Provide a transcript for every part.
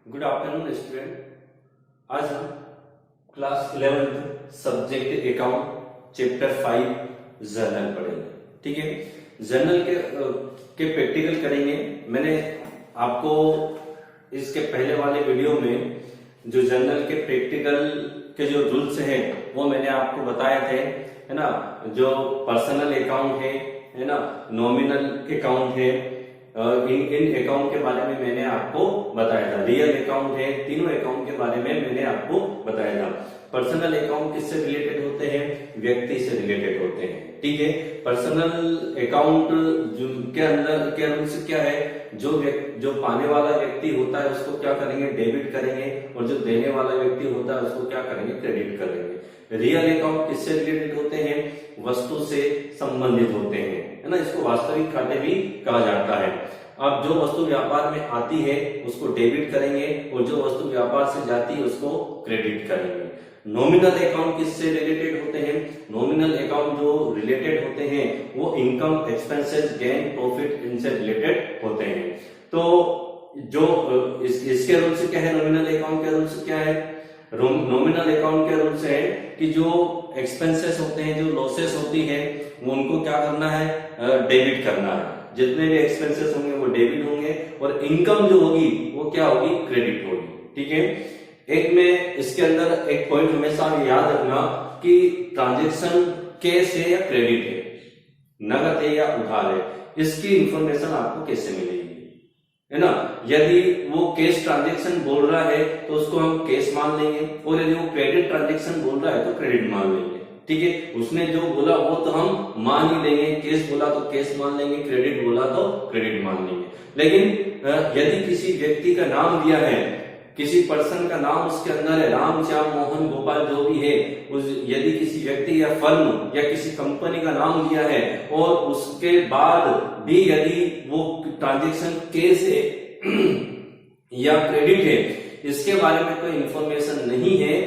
Good afternoon student. आज हम class 11th subject account chapter 5 journal पढ़ेंगे। ठीक है, जर्नल के प्रैक्टिकल करेंगे। मैंने आपको इसके पहले वाले वीडियो में जो जर्नल के प्रैक्टिकल के जो रूल्स हैं वो मैंने आपको बताए थे, है ना। जो पर्सनल अकाउंट है ना, नॉमिनल अकाउंट है, इन अकाउंट के बारे में मैंने आपको बताया था। रियल अकाउंट है, तीनों अकाउंट के बारे में मैंने आपको बताया था। पर्सनल अकाउंट किससे रिलेटेड होते हैं? व्यक्ति से रिलेटेड होते हैं। ठीक है, पर्सनल अकाउंट के अंदर के रूल्स क्या है? जो पाने वाला व्यक्ति होता है उसको क्या करेंगे? डेबिट करेंगे, और जो देने वाला व्यक्ति होता है उसको क्या करेंगे? क्रेडिट करेंगे। रियल अकाउंट किससे रिलेटेड होते हैं? वस्तु से संबंधित होते हैं, है ना। इसको वास्तविक खाते भी कहा जाता है। अब जो वस्तु व्यापार में आती है उसको डेबिट करेंगे, और जो वस्तु व्यापार से जाती है उसको क्रेडिट करेंगे। नॉमिनल अकाउंट किससे रिलेटेड होते हैं? नॉमिनल अकाउंट जो रिलेटेड होते हैं वो इनकम, एक्सपेंसेस, गेन, प्रॉफिट, इनसे रिलेटेड होते हैं। तो जो इसके रूल्स क्या है? नॉमिनल अकाउंट के रूल्स क्या है? नॉमिनल अकाउंट के रूल्स है कि जो एक्सपेंसेस होते हैं, जो लॉसेस होती है, वो उनको क्या करना है? डेबिट करना है। जितने भी एक्सपेंसेस होंगे वो डेबिट होंगे, और इनकम जो होगी वो क्या होगी? क्रेडिट होगी। ठीक है, एक में इसके अंदर एक पॉइंट हमेशा याद रखना कि ट्रांजैक्शन कैश है या क्रेडिट है, नगद है या उधार है, इसकी इंफॉर्मेशन आपको कैसे मिलेगी, है ना। यदि वो कैश ट्रांजैक्शन बोल रहा है तो उसको हम कैश मान लेंगे, और यदि वो क्रेडिट ट्रांजैक्शन बोल रहा है तो क्रेडिट मान लेंगे। ठीक है, उसने जो बोला वो तो हम मान ही लेंगे। कैश बोला तो कैश मान लेंगे, क्रेडिट बोला तो क्रेडिट मान लेंगे। लेकिन यदि किसी व्यक्ति का नाम दिया है, किसी पर्सन का नाम उसके अंदर है, राम, श्याम, मोहन, गोपाल, जो भी है, यदि किसी व्यक्ति या फर्म या किसी कंपनी का नाम दिया है, और उसके बाद भी यदि वो ट्रांजैक्शन कैश है या क्रेडिट है, इसके बारे में कोई इंफॉर्मेशन नहीं है,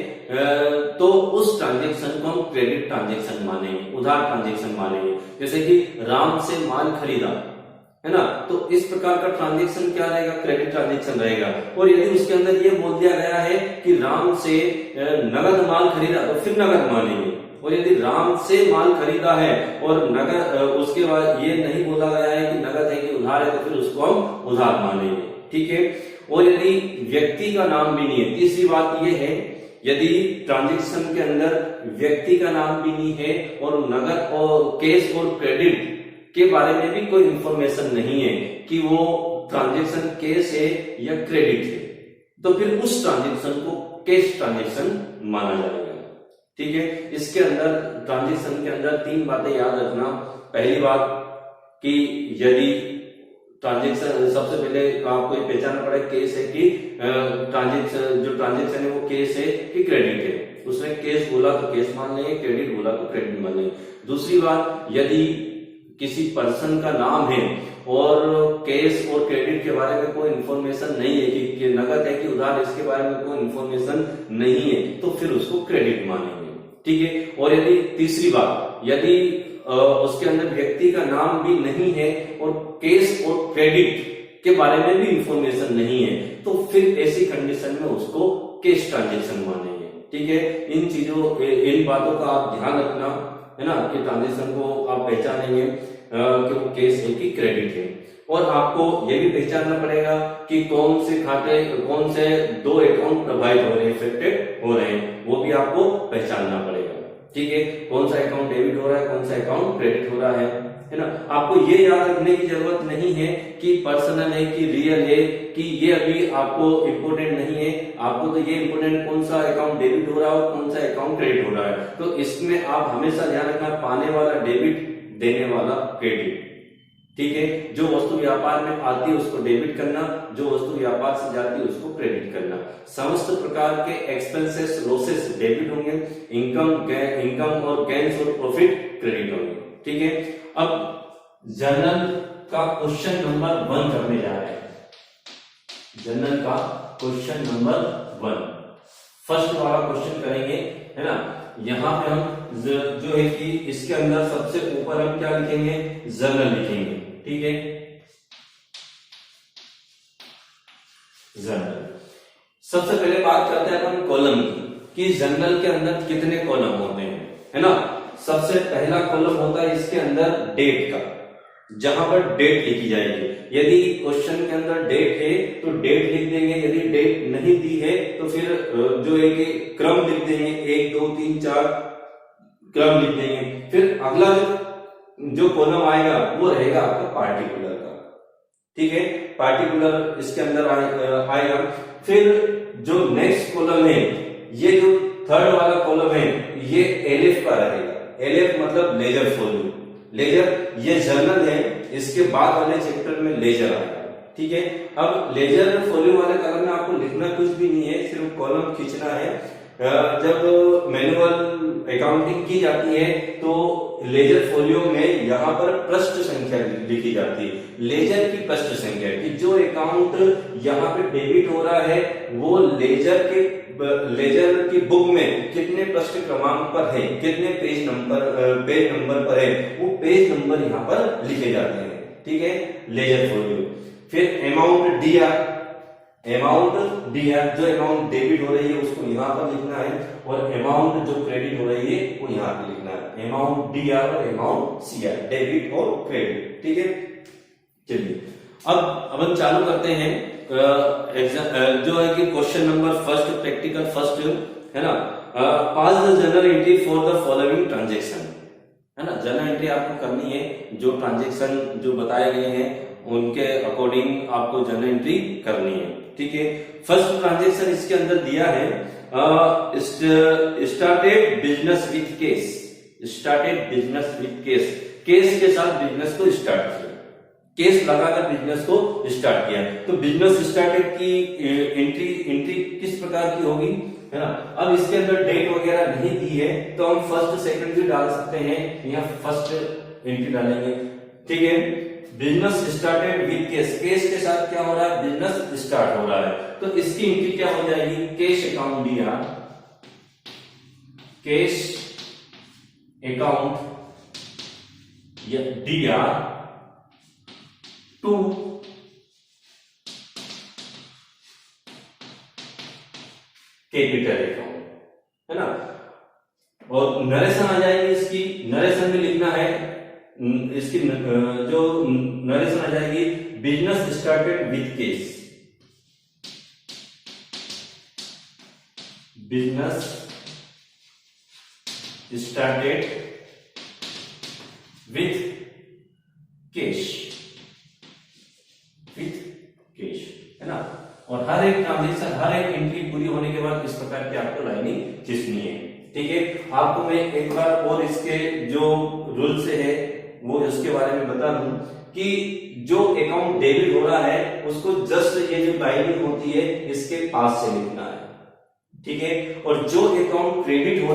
तो उस ट्रांजैक्शन को हम क्रेडिट ट्रांजैक्शन मानेंगे, उधार ट्रांजैक्शन मानेंगे। जैसे कि राम से माल खरीदा, है ना, तो इस प्रकार का ट्रांजैक्शन क्या रहेगा? क्रेडिट ट्रांजैक्शन रहेगा। और यदि उसके अंदर ये बोल दिया गया है कि राम से नगद माल खरीदा, तो फिर नगद मानेंगे। और यदि राम से माल खरीदा है और नगद, उसके बाद ये नहीं बोला गया है कि नगद है कि उधार है, तो फिर उसको हम उधार मानेंगे। ठीक है, और यदि व्यक्ति का नाम भी नहीं है, तीसरी बात यह है, यदि ट्रांजैक्शन के अंदर व्यक्ति का नाम भी नहीं है, और नगद और कैश और क्रेडिट के बारे में भी कोई इंफॉर्मेशन नहीं है कि वो ट्रांजैक्शन कैश है या क्रेडिट है, तो फिर उस ट्रांजैक्शन को कैश ट्रांजैक्शन माना जाएगा। ठीक है, इसके अंदर ट्रांजैक्शन के अंदर तीन बातें याद रखना। पहली बात कि यदि ट्रांजैक्शन, सबसे पहले आपको ये पहचानना पड़ेगा कैश है कि ट्रांजैक्शन, जो ट्रांजैक्शन है वो कैश है कि क्रेडिट है। उसने कैश बोला तो कैश मान लेंगे, क्रेडिट बोला तो क्रेडिट मान लेंगे। दूसरी बात, यदि किसी पर्सन का नाम है और कैश और क्रेडिट के बारे में कोई इंफॉर्मेशन नहीं है कि नगद है कि उधार, इसके बारे में कोई इंफॉर्मेशन नहीं है, तो फिर उसको क्रेडिट मानेंगे। ठीक है, और यदि तीसरी बात, यदि उसके अंदर व्यक्ति का नाम भी नहीं है और कैश और क्रेडिट के बारे में भी इंफॉर्मेशन नहीं है, तो फिर ऐसी कंडीशन में उसको कैश ट्रांजैक्शन मानेंगे। ठीक है, इन बातों का आप ध्यान रखना, है ना, कि ट्रांजैक्शन को आप पहचानेंगे कि वो कैश है कि क्रेडिट है। और आपको ये भी पहचानना पड़ेगा कि कौन से खाते, कौन से दो अकाउंट प्रभावित हो रहे हैं, इफेक्टेड हो रहे हैं, वो भी आपको पहचानना पड़ेगा। ठीक है, कौन सा अकाउंट डेबिट हो रहा है, कौन सा अकाउंट क्रेडिट हो रहा है ना। आपको ये याद रखने की जरूरत नहीं है कि पर्सनल है कि रियल है, कि ये अभी आपको इम्पोर्टेंट नहीं है। आपको तो ये इम्पोर्टेंट कौन सा अकाउंट डेबिट हो रहा है और कौन सा अकाउंट क्रेडिट हो रहा है। तो इसमें आप हमेशा ध्यान रखना, पाने वाला डेबिट, देने वाला क्रेडिट। ठीक है, जो वस्तु व्यापार में आती है उसको डेबिट करना, जो वस्तु व्यापार से जाती है उसको क्रेडिट करना। समस्त प्रकार के एक्सपेंसेस, लॉसेस डेबिट होंगे, इनकम और गेन्स और प्रॉफिट क्रेडिट होंगे। ठीक है, अब जर्नल का क्वेश्चन नंबर 1 करने जा रहे हैं। जर्नल का क्वेश्चन नंबर 1 फर्स्ट वाला क्वेश्चन करेंगे, है ना। यहाँ पे हम जो है कि इसके अंदर सबसे ऊपर हम क्या लिखेंगे? जर्नल लिखेंगे। ठीक है, जर्नल। सबसे पहले बात करते हैं अपन कॉलम की, कि जर्नल के अंदर कितने कॉलम होते हैं, है ना। सबसे पहला कॉलम होता है इसके अंदर डेट का, जहां पर डेट लिखी जाएगी। यदि क्वेश्चन के अंदर डेट है तो डेट लिख देंगे, यदि डेट नहीं दी है तो फिर जो है कि क्रम लिख देंगे, 1 2 3 4 क्रम लिख देंगे। फिर अगला जो कॉलम आएगा वो रहेगा आपका पार्टिकुलर का, ठीक है, पार्टिकुलर इसके अंदर आएगा। फिर जो नेक्स्ट कॉलम है, ये जो थर्ड वाला कॉलम है, ये एलिफ का रहेगा। एलिफ मतलब लेजर फॉलोइंग। लेजर ये जर्नल है, इसके बाद वाले चैप्टर में लेजर आएगा, ठीक है। अब लेजर फॉलोइंग वाले कॉलम में आपको लिखना कुछ भी नहीं है, सिर्फ कॉलम खींचना है। जब मैनुअल अकाउंटिंग की जाती है तो लेजर फोलियो में यहाँ पर पृष्ठ संख्या लिखी जाती है, लेजर की पृष्ठ संख्या, कि जो अकाउंट यहाँ पे डेबिट हो रहा है वो लेजर की बुक में कितने पृष्ठ क्रमांक पर है, कितने पेज नंबर पर है, वो पेज नंबर यहाँ पर लिखे जाते हैं, ठीक है, लेजर फोलियो। फिर अमाउंट डीआर, जो अमाउंट डेबिट हो रही है उसको यहाँ पर लिखना है, और अमाउंट जो क्रेडिट हो रही है वो यहाँ पे लिखना है। अमाउंट डीआर और अमाउंट सीआर, डेबिट और क्रेडिट, ठीक है। चलिए अब अपन चालू करते हैं जो है कि question number first, practical first, है ना। Pass the journal entry for the following transaction, है ना। जर्नल एंट्री आपको करनी है, जो ट्रांजेक्शन जो बताए गए हैं उनके अकॉर्डिंग आपको जर्नल एंट्री करनी है, ठीक है। फर्स्ट ट्रांजेक्शन इसके अंदर दिया है, started business with case, case के साथ बिजनेस को स्टार्ट किया, केस लगाकर बिजनेस को स्टार्ट किया। तो बिजनेस स्टार्टेड की एंट्री किस प्रकार की होगी, है ना। अब इसके अंदर डेट वगैरह नहीं दी है तो हम फर्स्ट सेकंड भी डाल सकते हैं, यहाँ फर्स्ट एंट्री डालेंगे, ठीक है। Business started with case, case के साथ क्या हो रहा है, बिजनेस स्टार्ट हो रहा है, तो इसकी एंट्री क्या हो जाएगी, cash account DR, cash account या डीआर टू कैपिटल अकाउंट, है ना। और नरेशन आ जाएगी, इसकी नरेशन में लिखना है, इसकी जो नरेशन आ जाएगी, business started with case, business started with cash, है ना। और हर एक ट्रांजेक्शन, हर एक एंट्री पूरी होने के बाद इस प्रकार की आपको लाइनिंग खींचनी है, ठीक है। आपको मैं एक बार और इसके जो रूल्स है वो उसके बारे में बता दूं, कि जो अकाउंट डेबिट हो रहा है उसको जस्ट ये जो लाइनिंग होती है इसके पास से लिखना है, ठीक है। और जो अकाउंट क्रेडिट हो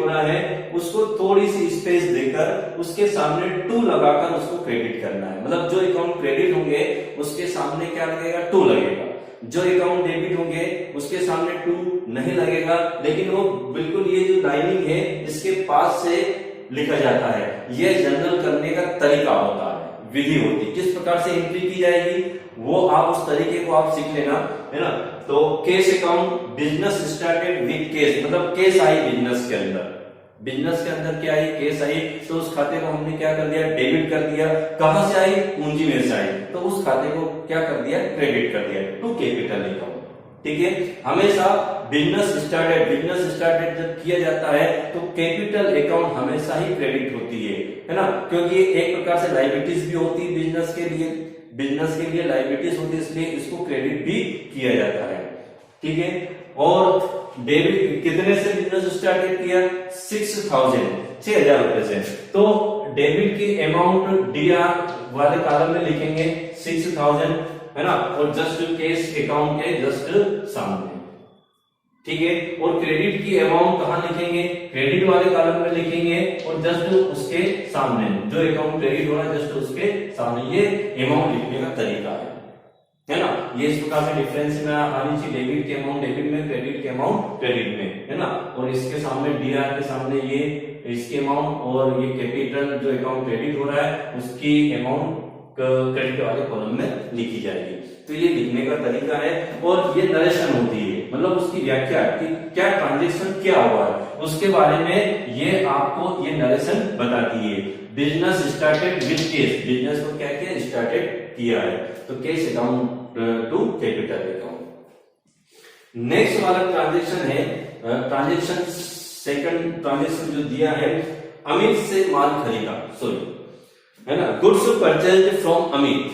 रहा है उसको थोड़ी सी स्पेस देकर उसके सामने 2 लगाकर उसको क्रेडिट करना है। मतलब जो अकाउंट क्रेडिट होंगे उसके सामने क्या लगेगा, 2 लगेगा। जो अकाउंट डेबिट होंगे उसके सामने 2 नहीं लगेगा, लेकिन वो बिल्कुल ये जो लाइनिंग है इसके पास से लिखा जाता है। यह जर्नल करने का तरीका होता है, विधि होती है, किस प्रकार से एंट्री की जाएगी वो आप उस तरीके को आप सीख लेना, है ना। तो case account, business started with case, मतलब केस आई बिजनेस के अंदर क्या आई, केस आई, तो उस खाते को हमने क्या कर दिया, डेबिट कर दिया। कहां से आई, पूंजी में से आई, तो उस खाते को क्या कर दिया, क्रेडिट कर दिया टू कैपिटल अकाउंट, ठीक है। हमेशा बिजनेस स्टार्टेड जब किया जाता है तो कैपिटल अकाउंट हमेशा ही क्रेडिट होती है ना, क्योंकि एक प्रकार से लायबिलिटीज भी होती है बिजनेस के लिए लायबिलिटीज होती है, इसलिए इसको क्रेडिट भी किया जाता है, ठीक है। और डेबिट कितने से बिजनेस स्टार्टेड किया, 6,000 रुपए से, तो डेबिट की अमाउंट डीआर वाले कॉलम में लिखेंगे 6,000, है ना, और जस्ट केस अकाउंट के जस्ट सामने, ठीक है। और क्रेडिट की अमाउंट कहां लिखेंगे, क्रेडिट वाले कॉलम में लिखेंगे और जस्ट उसके सामने जो अकाउंट क्रेडिट हो रहा है जस्ट उसके सामने, ये अमाउंट लिखने का तरीका है ना। ये इस प्रकार से डिफरेंस में आनी चाहिए, डेबिट के अमाउंट डेबिट में, क्रेडिट के अमाउंट क्रेडिट में, है ना। और इसके सामने डीआर के सामने ये इसकी अमाउंट, और ये कैपिटल जो अकाउंट क्रेडिट हो रहा है उसकी अमाउंट क्रेडिट वाले कॉलम में लिखी जाएगी। तो ये लिखने का तरीका है और ये नरेशन होती है, मतलब उसकी व्याख्या कि क्या ट्रांजेक्शन क्या हुआ है उसके बारे में ये आपको ये नरेशन बताती है। Business started with cash, business को क्या किया, स्टार्टेड किया है, तो cash account to capital account. Next वाला ट्रांजेक्शन है ट्रांजेक्शन, सेकंड ट्रांजेक्शन जो दिया है, अमित से माल खरीदा, सॉरी है ना, goods purchased from Amit,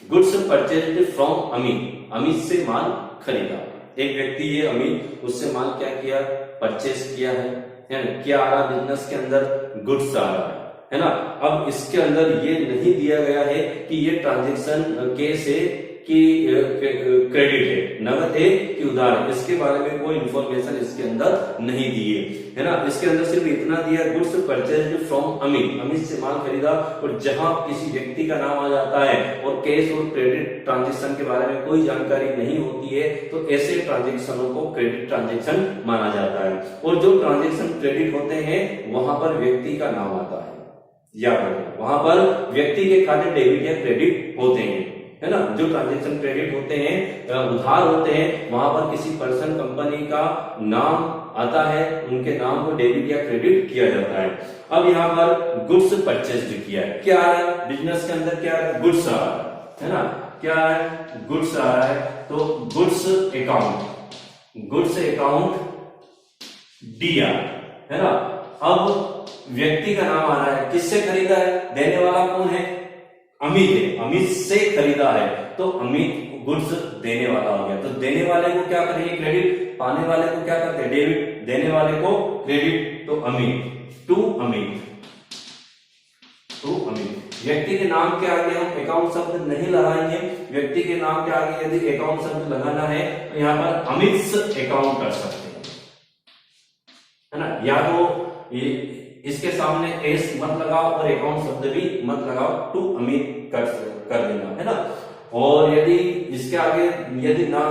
goods purchased from Amit, Amit से माल खरीदा। एक व्यक्ति है अमित, उससे माल क्या किया, परचेज किया है ना, क्या आ रहा बिजनेस के अंदर, गुड्स आ रहा है ना। अब इसके अंदर ये नहीं दिया गया है कि ये ट्रांजेक्शन कैश है कि क्रेडिट है, नगद है कि उधार है, इसके बारे में कोई इंफॉर्मेशन इसके अंदर नहीं दी है ना। इसके अंदर सिर्फ इतना दिया, goods purchased from Amit, Amit से माल खरीदा, और जहां किसी व्यक्ति का नाम आ जाता है और कैश और क्रेडिट ट्रांजेक्शन के बारे में कोई जानकारी नहीं होती है तो ऐसे ट्रांजेक्शनों को क्रेडिट ट्रांजेक्शन माना जाता है। और जो ट्रांजेक्शन क्रेडिट होते हैं वहां पर व्यक्ति का नाम आता है, याद रखना, वहां पर व्यक्ति के खाते डेबिट या क्रेडिट होते हैं, है ना। जो ट्रांजेक्शन क्रेडिट होते हैं, उधार होते हैं, वहां पर किसी पर्सन कंपनी का नाम आता है, उनके नाम को डेबिट या क्रेडिट किया जाता है। अब यहाँ पर गुड्स परचेज्ड किया है, क्या आ रहा है बिजनेस के अंदर, क्या है, गुड्स आ रहा है ना, क्या है, गुड्स आ रहा है, तो गुड्स अकाउंट, गुड्स अकाउंट दिया है ना। अब व्यक्ति का नाम आ रहा है, किससे खरीदा है, देने वाला कौन है, अमित है, अमित से खरीदा है, तो अमित गुड्स देने वाला हो गया। तो देने वाले को क्या करेंगे, क्रेडिट, पाने वाले को क्या करते हैं, डेबिट, देने वाले को क्रेडिट, तो अमित टू अमित, टू अमित। व्यक्ति के नाम के आगे हम अकाउंट शब्द नहीं लगाएंगे, व्यक्ति के नाम के आगे यदि अकाउंट शब्द लगाना है तो यहाँ पर अमित्स अकाउंट कर सकते हैं, है ना। या तो ये इसके सामने एस मत लगाओ और अकाउंट शब्द भी मत लगाओ, टू अमित कर देना, है ना। और यदि इसके आगे, यदि ना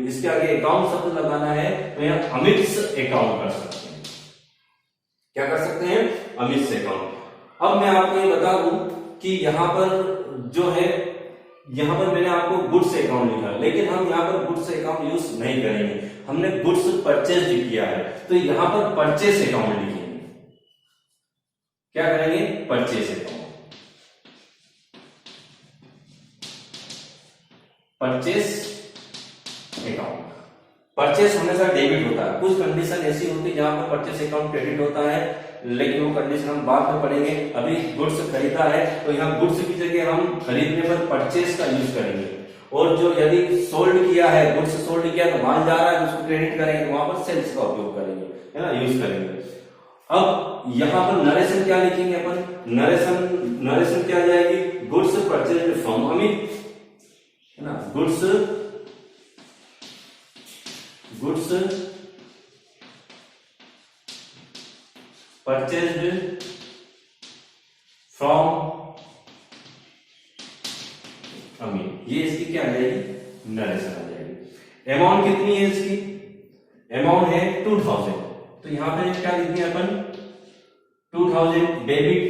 इसके आगे अकाउंट शब्द लगाना है तो यहाँ अमित्स अकाउंट कर सकते हैं, क्या कर सकते हैं, अमित्स अकाउंट। अब मैं आपको ये बता दूं कि यहाँ पर जो है, यहाँ पर मैंने आपको गुड्स अकाउंट लिखा, लेकिन हम यहाँ पर गुड्स अकाउंट यूज नहीं करेंगे, हमने गुड्स परचेज किया है, तो यहाँ पर परचेस अकाउंट लिखेंगे, क्या करेंगे, purchase account, purchase account. Purchase हमेशा डेबिट होता है, कुछ कंडीशन ऐसी होती है जहां पर परचेस अकाउंट क्रेडिट होता है, लेकिन वो कंडीशन हम बाद में पढ़ेंगे। अभी गुड्स खरीदा है तो यहाँ गुड्स की जगह हम खरीदने पर परचेस का यूज करेंगे, और जो यदि सोल्ड किया है, गुड्स सोल्ड किया तो माल जा रहा है, उसको क्रेडिट करेंगे तो वहां पर सेल्स का उपयोग करेंगे, है ना, यूज करेंगे। अब यहाँ पर नरेशन क्या लिखेंगे अपन, नरेशन क्या आ जाएगी, गुड्स परचेज्ड फ्रॉम अमित, है ना, गुड्स परचेज्ड फ्रॉम अमित, ये इसकी क्या आ जाएगी, नरेशन आ जाएगी। अमाउंट कितनी है इसकी, अमाउंट है 2000, तो यहां पे क्या लिखेंगे अपन, 2000 डेबिट,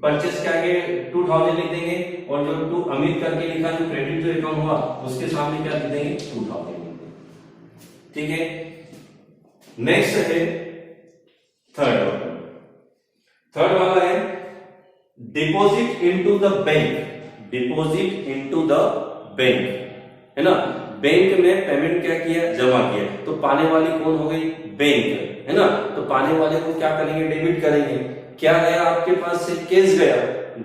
परचेस के आगे 2000 लिख देंगे, और जो टू अमित करके लिखा जो क्रेडिट जो अकाउंट हुआ उसके सामने क्या लिख देंगे, 2000, ठीक है। नेक्स्ट है थर्ड वाला है deposit into the bank, deposit into the bank, है ना। बैंक में पेमेंट क्या किया, जमा किया, तो पाने वाली कौन हो गई, बैंक, है ना। तो पाने वाले को क्या करेंगे, डेबिट करेंगे। क्या गया आपके पास से, कैश गया,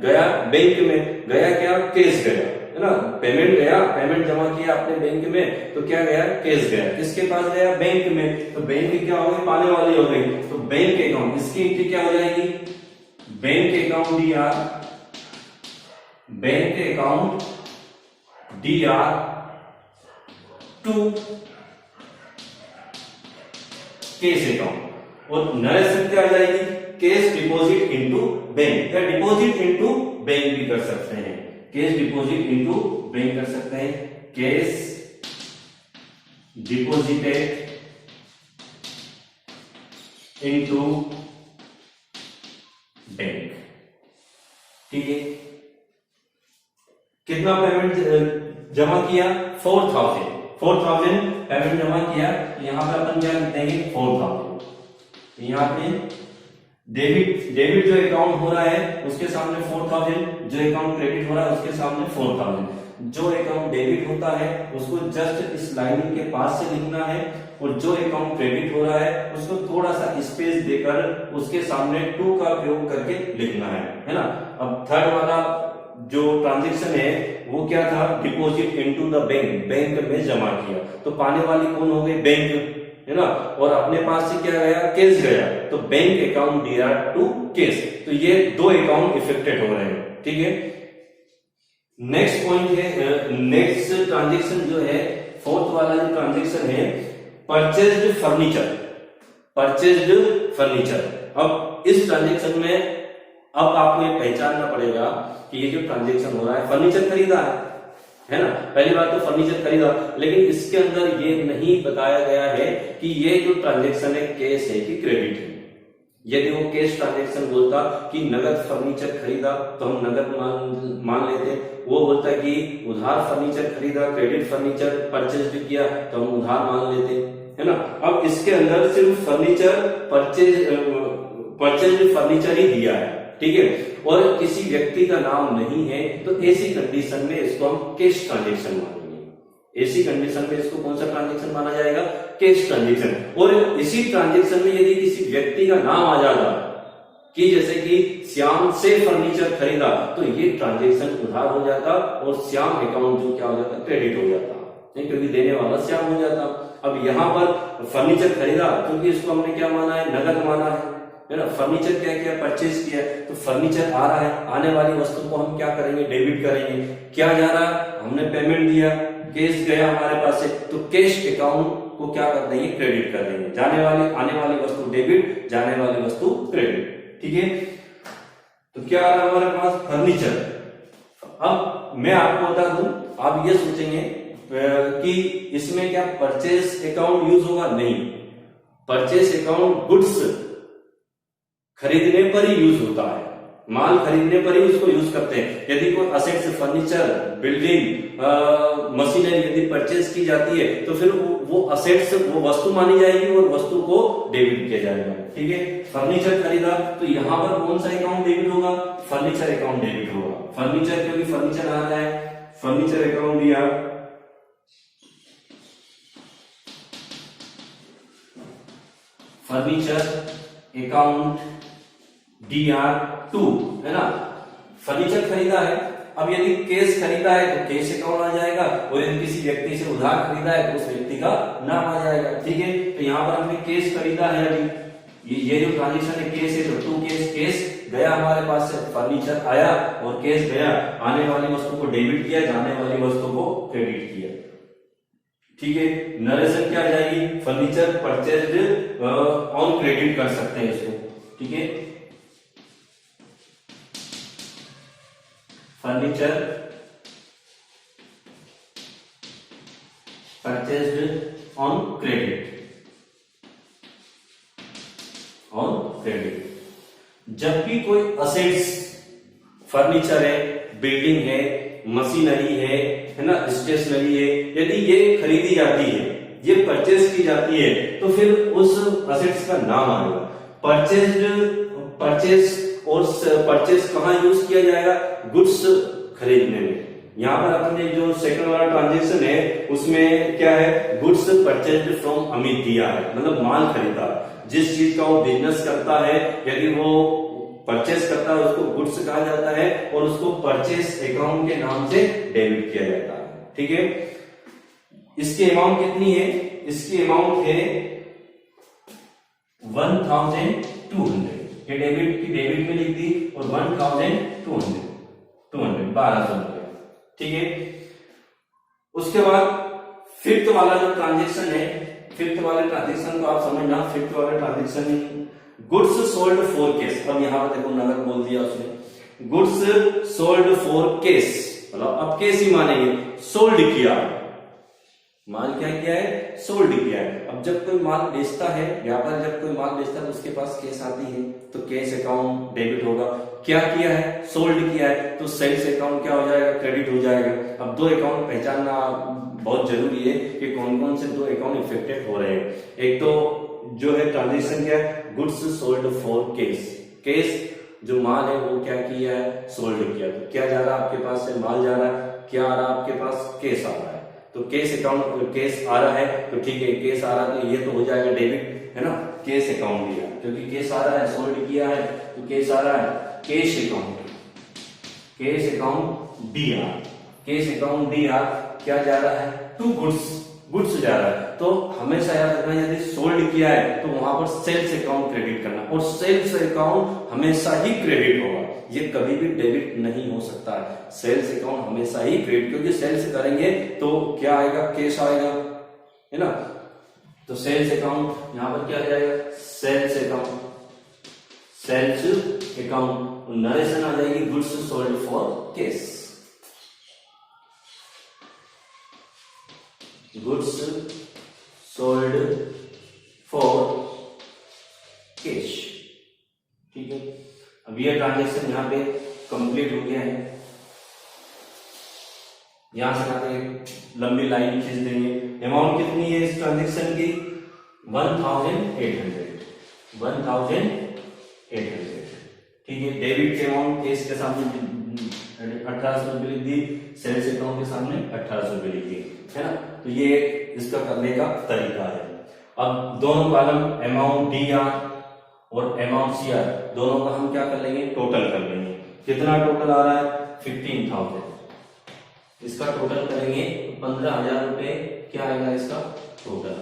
गया बैंक में, गया क्या, कैश गया, है ना। पेमेंट गया, पेमेंट जमा किया आपने बैंक में, तो क्या गया, कैश गया, किसके पास गया, बैंक में, तो बैंक क्या हो गई, पाने वाली हो गई, तो बैंक अकाउंट, इसकी एंट्री क्या हो जाएगी, bank account DR, bank account DR to cash account, और नरेशन क्या आ जाएगी, कैश डिपॉजिट इनटू बैंक, या डिपॉजिट इनटू बैंक भी कर सकते हैं, कैश डिपॉजिट इनटू बैंक कर सकते हैं, कैश डिपॉजिटेड इनटू बैंक, ठीक है। कितना पेमेंट जमा किया 4000 पेमेंट जमा किया। तो यहाँ पे अपन क्या लिख देंगे 4000। यहाँ पे डेबिट जो अकाउंट हो रहा है उसके सामने 4000, जो अकाउंट क्रेडिट हो रहा है उसके सामने 4000। जो अकाउंट डेबिट होता है उसको जस्ट इस लाइनिंग के पास से लिखना है, और जो अकाउंट क्रेडिट हो रहा है उसको थोड़ा सा स्पेस देकर उसके सामने 2 का प्रयोग करके लिखना है ना। अब थर्ड वाला जो ट्रांजेक्शन है वो क्या था, deposit into the bank, bank में जमा किया। तो पाने वाली कौन हो गई, बैंक, है ना। और अपने पास से क्या गया, कैश गया, तो बैंक अकाउंट दिया टू कैश। तो ये 2 अकाउंट इफेक्टेड हो रहे हैं, ठीक है। नेक्स्ट पॉइंट है, नेक्स्ट ट्रांजेक्शन जो है, फोर्थ वाला जो ट्रांजेक्शन है, परचेज्ड फर्नीचर। अब इस ट्रांजेक्शन में अब आपको ये पहचानना पड़ेगा कि ये जो ट्रांजेक्शन हो रहा है, फर्नीचर खरीदा है ना। पहली बात तो फर्नीचर खरीदा, लेकिन इसके अंदर ये नहीं बताया गया है कि ये जो ट्रांजेक्शन है कैश है कि क्रेडिट है। यदि वो कैश ट्रांजेक्शन बोलता कि नगद फर्नीचर खरीदा तो हम नगद मान लेते, वो बोलता कि उधार फर्नीचर खरीदा, क्रेडिट फर्नीचर परचेज किया तो हम उधार मान लेते, है ना। अब इसके अंदर सिर्फ फर्नीचर परचेज फर्नीचर ही दिया है, ठीक है, और किसी व्यक्ति का नाम नहीं है, तो ऐसी कंडीशन में इसको हम कैश ट्रांजेक्शन मानेंगे। ऐसी कंडीशन में इसको कौन सा ट्रांजेक्शन माना जाएगा, कैश ट्रांजेक्शन। और इसी ट्रांजेक्शन में यदि किसी व्यक्ति का नाम आ जाता कि जैसे कि श्याम से फर्नीचर खरीदा, तो ये ट्रांजेक्शन उधार हो जाता और श्याम अकाउंट जो क्या हो जाता, क्रेडिट हो जाता, क्योंकि देने वाला श्याम हो जाता। अब यहाँ पर फर्नीचर खरीदा क्योंकि इसको हमने क्या माना है, नगद माना है ना। फर्नीचर क्या किया, परचेज किया, तो फर्नीचर आ रहा है, आने वाली वस्तु को हम क्या करेंगे, डेबिट करेंगे। क्या जा रहा है, हमने पेमेंट दिया, कैश गया हमारे पास से, तो कैश अकाउंट को क्या कर देंगे, क्रेडिट कर देंगे। आने वाली वस्तु डेबिट, जाने वाली वस्तु क्रेडिट, ठीक है। तो क्या आ रहा है हमारे पास, फर्नीचर। अब मैं आपको बता दूं, आप ये सोचेंगे कि इसमें क्या परचेज अकाउंट यूज होगा, नहीं। परचेज अकाउंट गुड्स खरीदने पर ही यूज होता है, माल खरीदने पर ही उसको यूज करते हैं। यदि कोई असेट्स, फर्नीचर, बिल्डिंग, मशीनरी यदि परचेज की जाती है तो फिर वो असेट्स, वो वस्तु मानी जाएगी और वस्तु को डेबिट किया जाएगा, ठीक है। फर्नीचर खरीदा तो यहां पर कौन सा अकाउंट डेबिट होगा, फर्नीचर अकाउंट डेबिट होगा। फर्नीचर क्योंकि फर्नीचर आ रहा है, फर्नीचर अकाउंट दिया, फर्नीचर अकाउंट DR2, है ना। फर्नीचर खरीदा है, अब यदि केस खरीदा है तो केस अकाउंट आ जाएगा, और यदि किसी व्यक्ति से उधार खरीदा है तो उस व्यक्ति का नाम आ जाएगा, ठीक है। तो यहाँ पर हमने केस खरीदा है, अभी ये जो ट्रांजेक्शन है केस है, तो 2 केस गया हमारे पास से, फर्नीचर आया और केस गया, आने वाली वस्तु को डेबिट किया, जाने वाली वस्तु को क्रेडिट किया, ठीक है। नरेशन क्या आ जाएगी, फर्नीचर परचेज्ड ऑन क्रेडिट कर सकते हैं इसको, ठीक है। फर्नीचर परचेज्ड ऑन क्रेडिट, जब भी कोई असेट्स, फर्नीचर है, बिल्डिंग है, मशीनरी है ना, स्टेशनरी है, यदि ये खरीदी जाती है, ये परचेज की जाती है, तो फिर उस असेट्स का नाम आएगा। परचेज और परचेज कहाँ यूज किया जाएगा, गुड्स खरीदने में। यहाँ पर अपने जो सेकंड वाला ट्रांजेक्शन है उसमें क्या है, गुड्स परचेज्ड फ्रॉम अमित दिया है, मतलब माल खरीदा। जिस चीज का वो बिजनेस करता है, यदि वो परचेज करता है उसको गुड्स कहा जाता है, और उसको परचेज अकाउंट के नाम से डेबिट किया जाता है, ठीक है। इसकी अमाउंट कितनी है, इसकी अमाउंट है 1200, ये डेबिट की डेबिट में लिख दी, और 1200 1200 रुपया, ठीक है। उसके बाद फिफ्थ वाला जो ट्रांजेक्शन है, फिफ्थ वाले ट्रांजेक्शन को आप समझना, फिफ्थ वाला transaction goods sold for cash. अब यहां पर देखो नगद बोल दिया उसने, गुड्स सोल्ड फॉर कैश, मतलब अब कैश ही मानेंगे, सोल्ड किया, माल क्या किया है, सोल्ड किया है। अब जब कोई माल बेचता है, व्यापारी जब कोई माल बेचता है तो उसके पास कैश आती है, तो कैश अकाउंट डेबिट होगा। क्या किया है, सोल्ड किया है, तो सेल्स अकाउंट क्या हो जाएगा, क्रेडिट हो जाएगा। अब दो अकाउंट पहचानना बहुत जरूरी है कि कौन कौन से दो अकाउंट इफेक्टेड हो रहे हैं। एक तो जो है ट्रांजेक्शन क्या है, goods sold for cash, cash जो माल है वो क्या किया है, सोल्ड किया। तो क्या जा रहा है आपके पास से, माल जा रहा है, क्या आ रहा है आपके पास, कैश आ रहा है। तो कैश अकाउंट, कैश आ रहा है तो ठीक है, कैश आ रहा है तो ये तो हो जाएगा डेबिट, है ना। कैश अकाउंट दिया क्योंकि कैश आ रहा है, सोल्ड किया है तो कैश आ रहा है। कैश अकाउंट, कैश अकाउंट दिया, कैश अकाउंट दिया, क्या जा रहा है, टू गुड्स, गुड्स जा रहा है। तो हमेशा याद रखना, यदि सोल्ड किया है तो वहां पर सेल्स अकाउंट क्रेडिट करना, और सेल्स अकाउंट हमेशा ही क्रेडिट होगा, ये कभी भी डेबिट नहीं हो सकता है। सेल्स अकाउंट हमेशा ही क्रेडिट, क्योंकि सेल्स करेंगे तो क्या आएगा, कैश आएगा, है ना। तो सेल्स अकाउंट यहां पर क्या आ जाएगा, sales account, sales account, narration आ जाएगी goods sold for cash, goods sold for cash, ठीक है। अब ये ट्रांजेक्शन यहाँ पे कंप्लीट हो गया है। यहां से यहाँ पे लंबी लाइन खींच देंगे। अमाउंट कितनी है इस ट्रांजेक्शन की, 1800, 1800, ठीक है। डेबिट के अमाउंट कैश के सामने 1800 रुपये लिख दी, सेल्स अकाउंट के सामने 1800 रुपये लिख दी, है ना। तो ये इसका करने का तरीका है। अब दोनों कॉलम अमाउंट डी आर और अमाउंट सी आर, दोनों का हम क्या कर लेंगे, टोटल कर लेंगे। कितना टोटल आ रहा है, 15,000, इसका टोटल करेंगे तो 15,000 रुपए क्या आएगा, इसका टोटल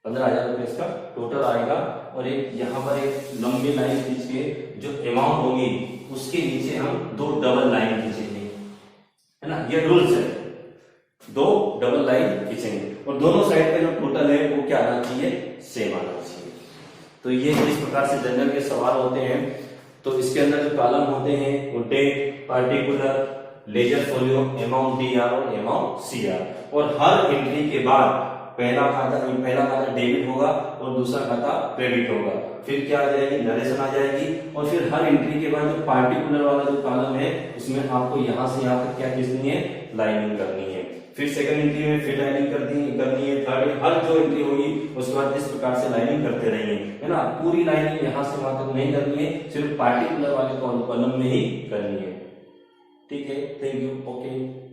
15,000 रुपए इसका टोटल आएगा। और एक यहाँ पर एक लंबी लाइन खींच के जो अमाउंट होगी उसके नीचे हम दो डबल लाइन खींचेंगे, है ना, ये रूल्स है, दो डबल लाइन खींचेंगे और दोनों साइड पे जो टोटल है वो क्या आना चाहिए, सेम आना चाहिए। तो ये इस प्रकार से जनरल के सवाल होते हैं। तो इसके अंदर जो कॉलम होते हैं वो date, particular, ledger folio, amount D R और अमाउंट सी आर, और हर एंट्री के बाद पहला खाता डेबिट होगा और दूसरा खाता क्रेडिट होगा। फिर क्या आ जाएगी, नरेशन आ जाएगी, और फिर हर एंट्री के बाद जो पार्टिकुलर वाला जो कॉलम है उसमें आपको यहां से यहां तक क्या खींचनी है, लाइनिंग करनी है। फिर सेकंड एंट्री में फिर लाइनिंग करनी है, थर्ड, हर जो एंट्री होगी उसके बाद इस प्रकार से लाइनिंग करते रहिए, है ना। पूरी लाइनिंग यहां से वहां तक नहीं करनी है, सिर्फ पार्टिकुलर वाले कॉलम में ही करनी है, ठीक है। Thank you, okay.